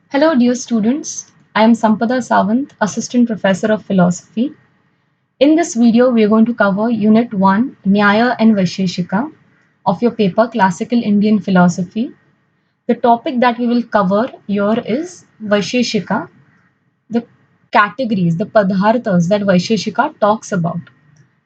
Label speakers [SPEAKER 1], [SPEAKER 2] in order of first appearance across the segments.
[SPEAKER 1] Hello, dear students. I am Sampada Sawant, Assistant Professor of Philosophy. In this video, we are going to cover Unit 1, Nyaya and Vaisheshika of your paper Classical Indian Philosophy. The topic that we will cover here is Vaisheshika, the categories, the padharthas that Vaisheshika talks about.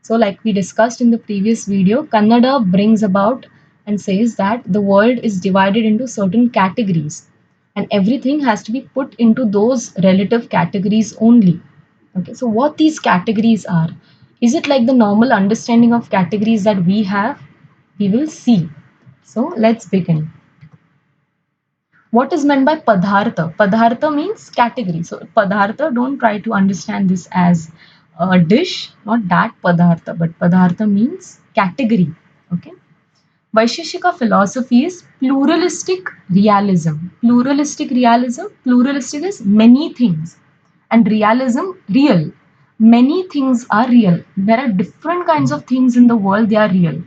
[SPEAKER 1] So, like we discussed in the previous video, Kannada brings about and says that the world is divided into certain categories and everything has to be put into those relative categories only. Okay, so what these categories are? Is it like the normal understanding of categories that we have? We will see. So, let's begin. What is meant by Padhartha? Padhartha means category. So, Padhartha, don't try to understand this as a dish, not that Padhartha, but Padhartha means category. Okay. Vaisheshika philosophy is pluralistic realism. Pluralistic is many things, and realism, real. Many things are real. There are different kinds of things in the world, they are real.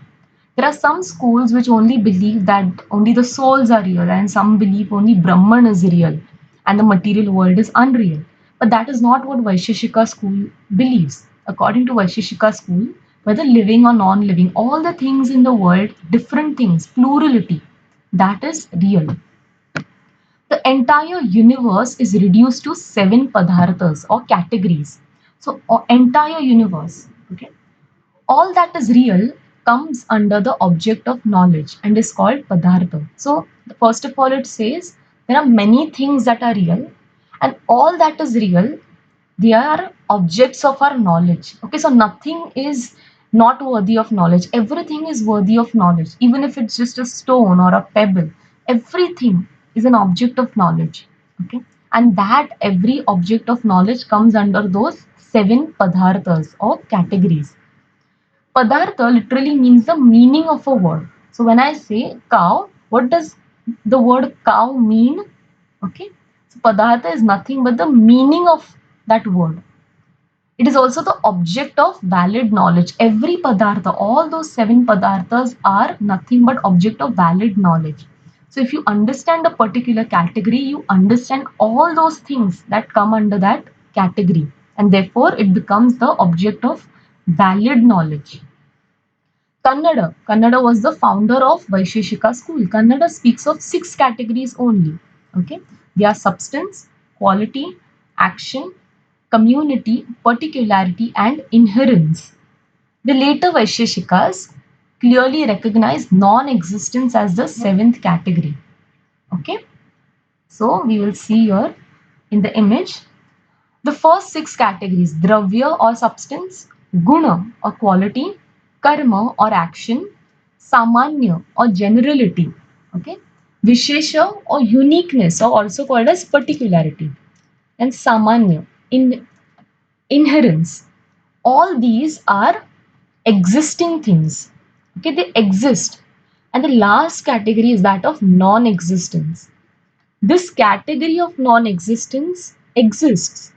[SPEAKER 1] There are some schools which only believe that only the souls are real, and some believe only Brahman is real and the material world is unreal. But that is not what Vaisheshika school believes. According to Vaisheshika school, whether living or non living, all the things in the world, different things, plurality, that is real. The entire universe is reduced to seven padharthas or categories. So, entire universe, okay, all that is real comes under the object of knowledge and is called padartha. So, first of all, it says there are many things that are real, and all that is real, they are objects of our knowledge. Okay, so nothing is not worthy of knowledge, everything is worthy of knowledge, even if it's just a stone or a pebble, everything is an object of knowledge. Okay, and that every object of knowledge comes under those seven padarthas or categories. Padartha literally means the meaning of a word. So when I say cow, what does the word cow mean? Okay. So Padartha is nothing but the meaning of that word. It is also the object of valid knowledge. Every Padartha, all those seven Padarthas are nothing but object of valid knowledge. So if you understand a particular category, you understand all those things that come under that category. And therefore, it becomes the object of valid knowledge. Kannada. Kannada was the founder of Vaisheshika school. Kannada speaks of six categories only. Okay, they are substance, quality, action, community, particularity, and inherence. The later Vaisheshikas clearly recognize non-existence as the seventh category. Okay, so we will see here in the image the first six categories: dravya or substance, guna or quality, karma or action, samanya or generality, okay, vishesha or uniqueness or also called as particularity, and samanya in inherence. All these are existing things. Okay, they exist. And the last category is that of non-existence. This category of non-existence exists,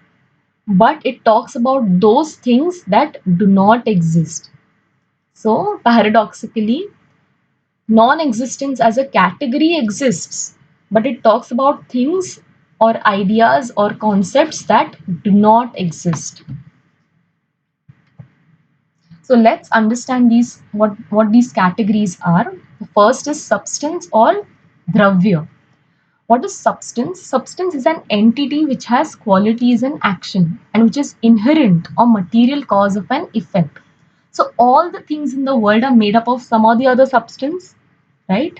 [SPEAKER 1] but it talks about those things that do not exist. So, paradoxically, non existence as a category exists, but it talks about things or ideas or concepts that do not exist. So, let's understand these what these categories are. The first is substance or dravya. What is substance? Substance is an entity which has qualities and action and which is inherent or material cause of an effect. So all the things in the world are made up of some or the other substance, right?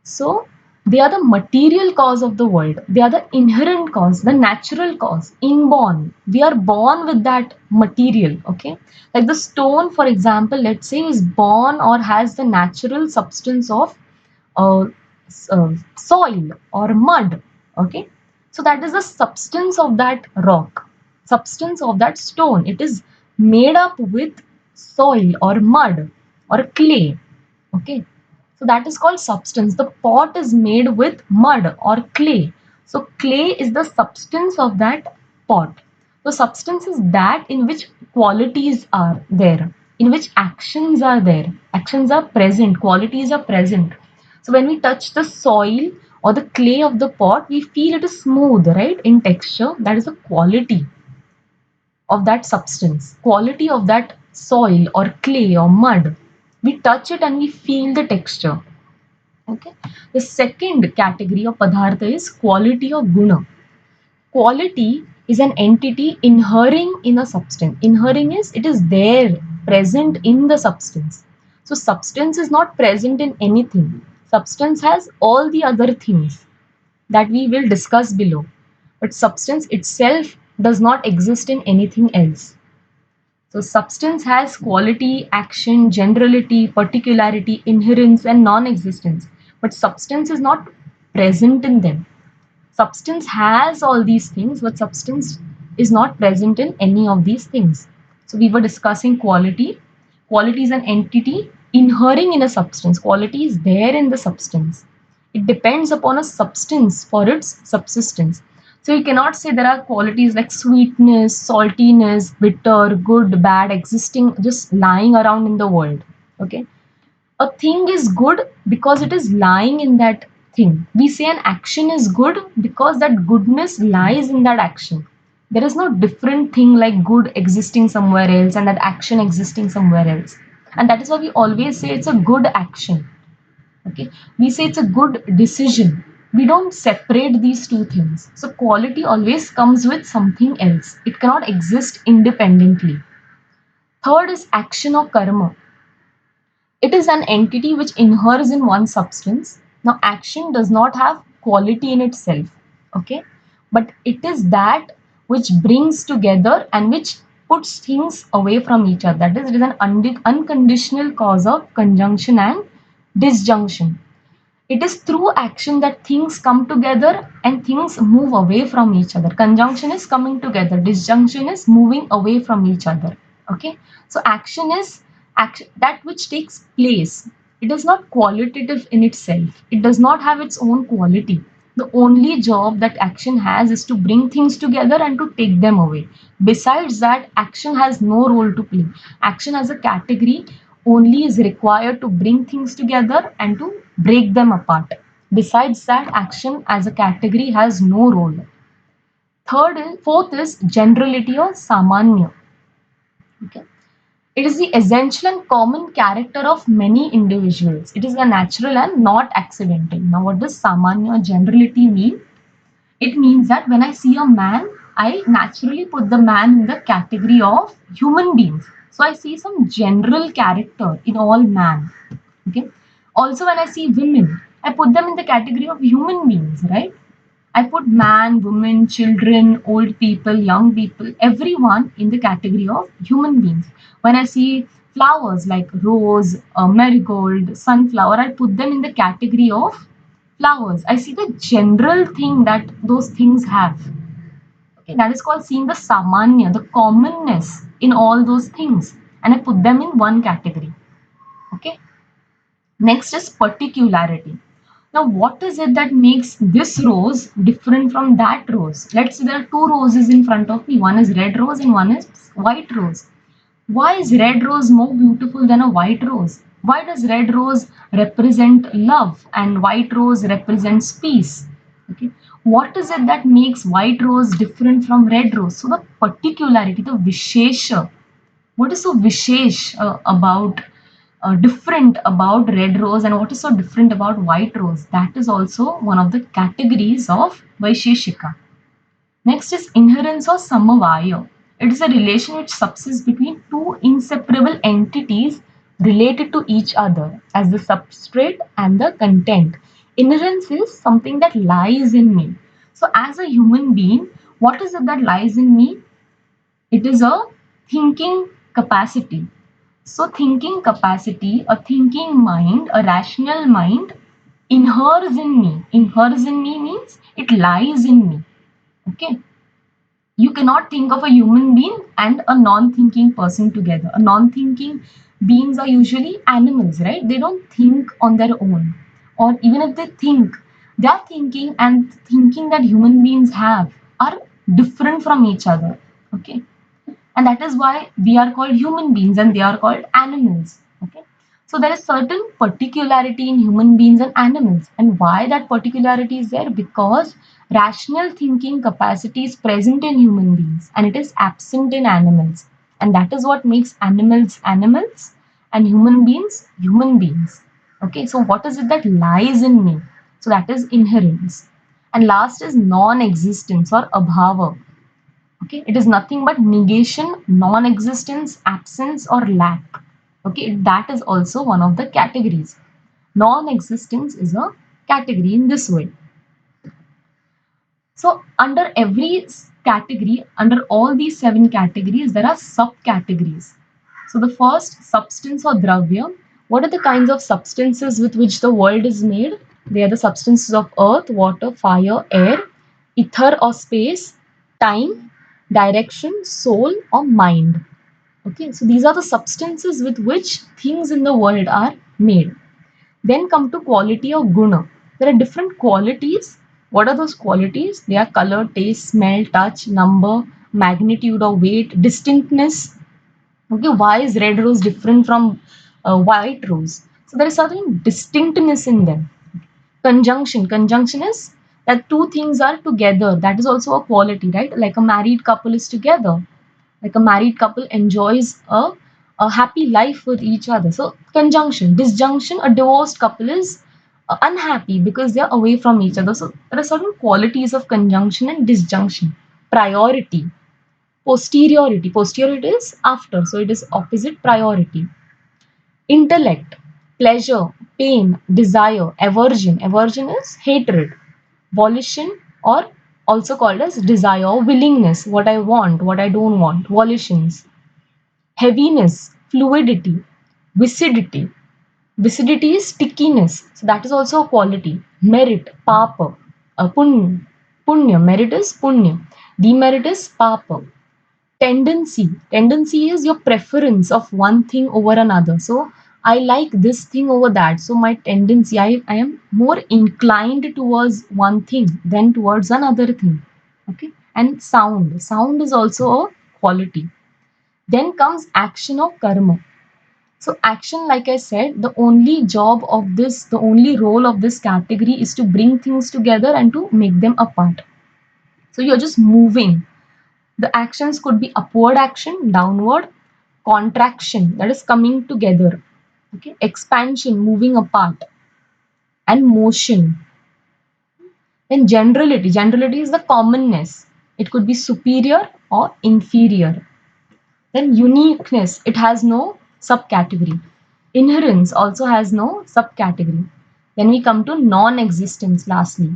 [SPEAKER 1] So they are the material cause of the world. They are the inherent cause, the natural cause, inborn. We are born with that material, okay? Like the stone, for example, let's say is born or has the natural substance of uh, soil or mud. Okay, so that is the substance of that rock, substance of that stone. It is made up with soil or mud or clay. Okay, so that is called substance. The pot is made with mud or clay. So clay is the substance of that pot. So substance is that in which qualities are there, in which actions are there. Actions are present, qualities are present. So when we touch the soil or the clay of the pot, we feel it is smooth, right? In texture, that is the quality of that substance, quality of that soil or clay or mud. We touch it and we feel the texture. Okay. The second category of padartha is quality of guna. Quality is an entity inhering in a substance. Inhering is it is there, present in the substance. So substance is not present in anything. Substance has all the other things that we will discuss below. But substance itself does not exist in anything else. So substance has quality, action, generality, particularity, inherence, and non-existence. But substance is not present in them. Substance has all these things, but substance is not present in any of these things. So we were discussing quality. Quality is an entity inhering in a substance. Quality is there in the substance. It depends upon a substance for its subsistence. So you cannot say there are qualities like sweetness, saltiness, bitter, good, bad, existing, just lying around in the world. Okay. A thing is good because it is lying in that thing. We say an action is good because that goodness lies in that action. There is no different thing like good existing somewhere else and that action existing somewhere else. And that is why we always say it's a good action. Okay. We say it's a good decision. We don't separate these two things. So quality always comes with something else. It cannot exist independently. Third is action or karma. It is an entity which inheres in one substance. Now, action does not have quality in itself, okay? But it is that which brings together and which puts things away from each other. That is, it is an unconditional cause of conjunction and disjunction. It is through action that things come together and things move away from each other. Conjunction is coming together, disjunction is moving away from each other. Okay, so action is action that which takes place. It is not qualitative in itself, it does not have its own quality. The only job that action has is to bring things together and to take them away. Besides that, action has no role to play. Action as a category only is required to bring things together and to break them apart. Besides that, action as a category has no role. Fourth is generality or samanya. Okay. It is the essential and common character of many individuals. It is a natural and not accidental. Now, what does samanya or generality mean? It means that when I see a man, I naturally put the man in the category of human beings. So I see some general character in all man. Okay. Also, when I see women, I put them in the category of human beings, right? I put man, woman, children, old people, young people, everyone in the category of human beings. When I see flowers like rose, marigold, sunflower, I put them in the category of flowers. I see the general thing that those things have. Okay, that is called seeing the samanya, the commonness in all those things, and I put them in one category. Okay. Next is particularity. Now, what is it that makes this rose different from that rose? Let's say there are two roses in front of me. One is red rose and one is white rose. Why is red rose more beautiful than a white rose? Why does red rose represent love and white rose represents peace? Okay. What is it that makes white rose different from red rose? So the particularity, the vishesha. What is so vishesh about different about red rose and what is so different about white rose? That is also one of the categories of Vaisheshika. Next is inherence or samavaya. It is a relation which subsists between two inseparable entities related to each other as the substrate and the content. Inherence is something that lies in me. So, as a human being, what is it that lies in me? It is a thinking capacity. So, thinking capacity, a thinking mind, a rational mind inheres in me. Inheres in me means it lies in me. Okay. You cannot think of a human being and a non-thinking person together. A non-thinking beings are usually animals, right? They don't think on their own. Or even if they think, their thinking and thinking that human beings have are different from each other. Okay. And that is why we are called human beings and they are called animals. Okay. So there is certain particularity in human beings and animals. And why that particularity is there? Because rational thinking capacity is present in human beings and it is absent in animals. And that is what makes animals animals and human beings. Okay, so what is it that lies in me? So that is inherence. And last is non-existence or abhava. Okay, it is nothing but negation, non-existence, absence, or lack. Okay, that is also one of the categories. Non-existence is a category in this way. So under every category, under all these seven categories, there are subcategories. So the first, substance or dravya. What are the kinds of substances with which the world is made? They are the substances of earth, water, fire, air, ether or space, time, direction, soul or mind. Okay, so these are the substances with which things in the world are made. Then come to quality or guna. There are different qualities. What are those qualities? They are color, taste, smell, touch, number, magnitude or weight, distinctness. Okay, why is red rose different from white rose? So there is certain distinctness in them. Conjunction. Conjunction is that two things are together. That is also a quality, right? Like a married couple is together, like a married couple enjoys a happy life with each other. So conjunction. Disjunction, a divorced couple is unhappy because they are away from each other. So there are certain qualities of conjunction and disjunction. Priority. Posteriority. Posteriority is after, so it is opposite priority. Intellect. Pleasure, pain, desire, aversion. Aversion is hatred. Volition, or also called as desire, willingness, what I want, what I don't want. Volitions. Heaviness, fluidity, viscidity. Viscidity is stickiness, so that is also a quality. Merit, papa, punya. Punya, merit is punya. Demerit is papa. Tendency. Tendency is your preference of one thing over another. So I like this thing over that. So my tendency, I am more inclined towards one thing than towards another thing. Okay. And sound. Sound is also a quality. Then comes action or karma. So action, like I said, the only job of this, the only role of this category is to bring things together and to make them apart. So you're just moving. The actions could be upward action, downward, contraction, that is coming together. Okay, expansion, moving apart, and motion. Then generality. Generality is the commonness. It could be superior or inferior. Then uniqueness, it has no subcategory. Inherence also has no subcategory. Then we come to non-existence lastly.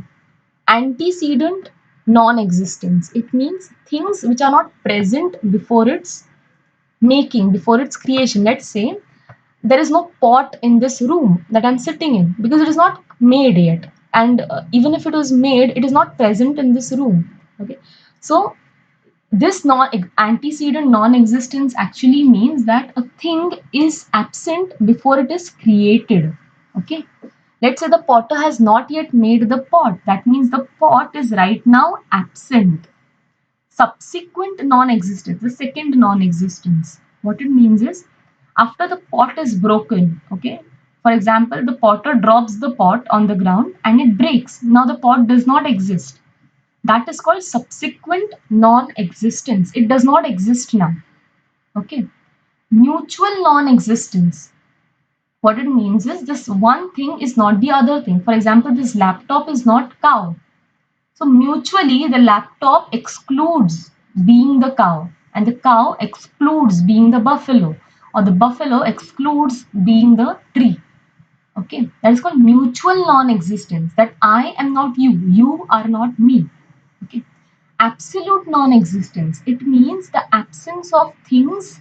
[SPEAKER 1] Antecedent non-existence. It means things which are not present before its making, before its creation. Let's say there is no pot in this room that I'm sitting in because it is not made yet. And even if it was made, it is not present in this room. Okay. So this antecedent non-existence actually means that a thing is absent before it is created. Okay. Let's say the potter has not yet made the pot. That means the pot is right now absent. Subsequent non-existence, the second non-existence. What it means is after the pot is broken, okay, for example, the potter drops the pot on the ground and it breaks. Now the pot does not exist. That is called subsequent non-existence. It does not exist now. Okay. Mutual non-existence. What it means is this one thing is not the other thing. For example, this laptop is not cow. So mutually, the laptop excludes being the cow, and the cow excludes being the buffalo, or the buffalo excludes being the tree. Okay, that is called mutual non-existence. That I am not you, you are not me. Okay, absolute non-existence. It means the absence of things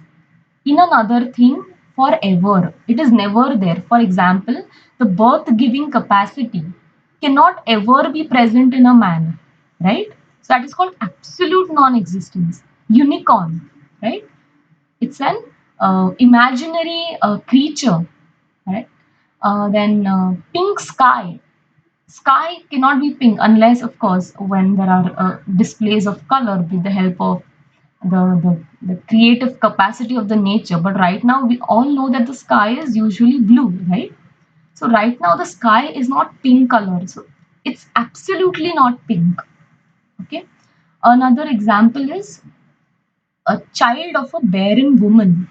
[SPEAKER 1] in another thing forever. It is never there. For example, the birth giving capacity cannot ever be present in a man, right? So that is called absolute non existence. Unicorn, right? It's an imaginary creature, right? Then pink sky. Sky cannot be pink unless, of course, when there are displays of color with the help of the creative capacity of the nature. But right now, we all know that the sky is usually blue, right? So right now, the sky is not pink color. So it's absolutely not pink. Okay. Another example is a child of a barren woman.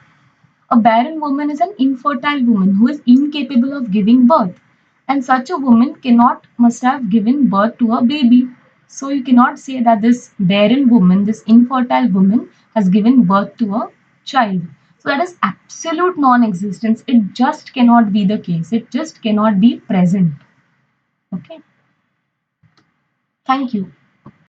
[SPEAKER 1] A barren woman is an infertile woman who is incapable of giving birth. And such a woman cannot, must have given birth to a baby. So you cannot say that this barren woman, this infertile woman, has given birth to a child. So that is absolute non existence. It just cannot be the case. It just cannot be present. Okay. Thank you.